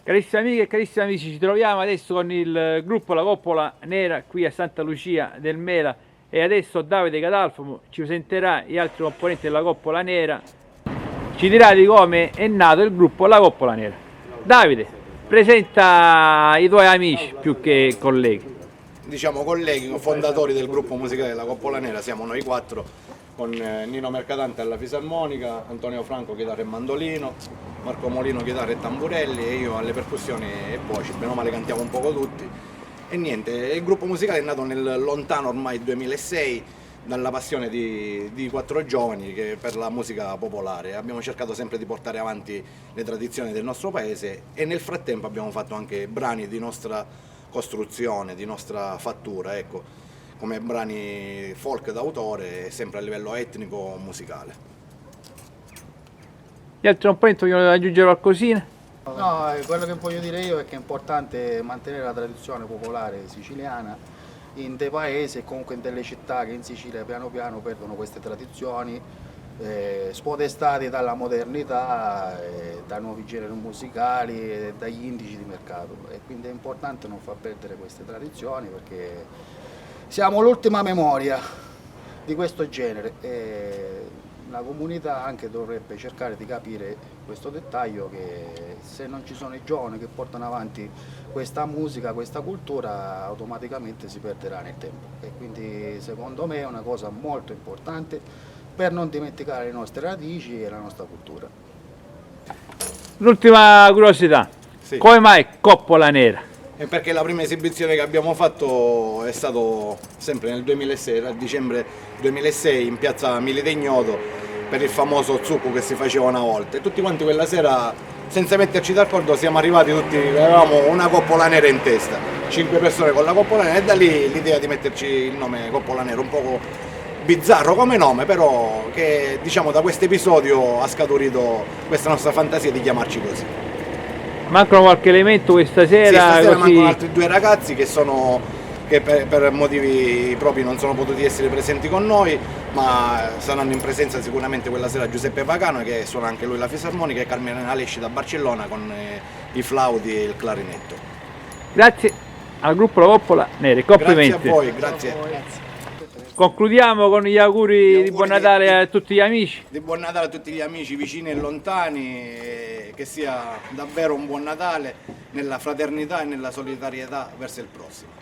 Carissime amiche e carissimi amici, ci troviamo adesso con il gruppo La Coppola Nera qui a Santa Lucia del Mela e adesso Davide Catalfamo ci presenterà gli altri componenti della Coppola Nera, ci dirà di come è nato il gruppo La Coppola Nera. Davide, presenta i tuoi amici più che colleghi. Diciamo colleghi, fondatori del gruppo musicale della Coppola Nera, siamo noi quattro, con Nino Mercadante alla fisarmonica, Antonio Franco chitarra e mandolino, Marco Molino chitarra e tamburelli e io alle percussioni e voci, bene o male cantiamo un poco tutti. E niente, il gruppo musicale è nato nel lontano ormai 2006 dalla passione di quattro giovani per la musica popolare. Abbiamo cercato sempre di portare avanti le tradizioni del nostro paese e nel frattempo abbiamo fatto anche brani di nostra costruzione, di nostra fattura, ecco, come brani folk d'autore, sempre a livello etnico musicale. Gli altri componenti vogliono aggiungere qualcosina? No, quello che voglio dire io è che è importante mantenere la tradizione popolare siciliana in dei paesi e comunque in delle città che in Sicilia piano piano perdono queste tradizioni, spodestati dalla modernità, da nuovi generi musicali e dagli indici di mercato. E quindi è importante non far perdere queste tradizioni perché siamo l'ultima memoria di questo genere e la comunità anche dovrebbe cercare di capire questo dettaglio, che se non ci sono i giovani che portano avanti questa musica, questa cultura, automaticamente si perderà nel tempo. E quindi secondo me è una cosa molto importante per non dimenticare le nostre radici e la nostra cultura. L'ultima curiosità, Sì. come mai Coppola Nera? E perché la prima esibizione che abbiamo fatto è stato sempre nel 2006, era dicembre 2006 in piazza Milite Ignoto per il famoso zucco che si faceva una volta e tutti quanti quella sera senza metterci d'accordo siamo arrivati tutti, avevamo una Coppola Nera in testa, 5 persone con la Coppola Nera e da lì l'idea di metterci il nome Coppola Nera, un po' bizzarro come nome, però che diciamo da questo episodio ha scaturito questa nostra fantasia di chiamarci così. Mancano qualche elemento questa Sì, sera? stasera Così... mancano altri due ragazzi che per motivi propri non sono potuti essere presenti con noi, ma saranno in presenza sicuramente quella sera Giuseppe Pagano, che suona anche lui la fisarmonica, e Carmine Alesci da Barcellona con i flauti e il clarinetto. Grazie al gruppo La Coppola Nera, complimenti. Grazie a voi, grazie. Concludiamo con gli auguri di buon Natale a tutti gli amici. Di buon Natale a tutti gli amici vicini e lontani, e che sia davvero un buon Natale nella fraternità e nella solidarietà verso il prossimo.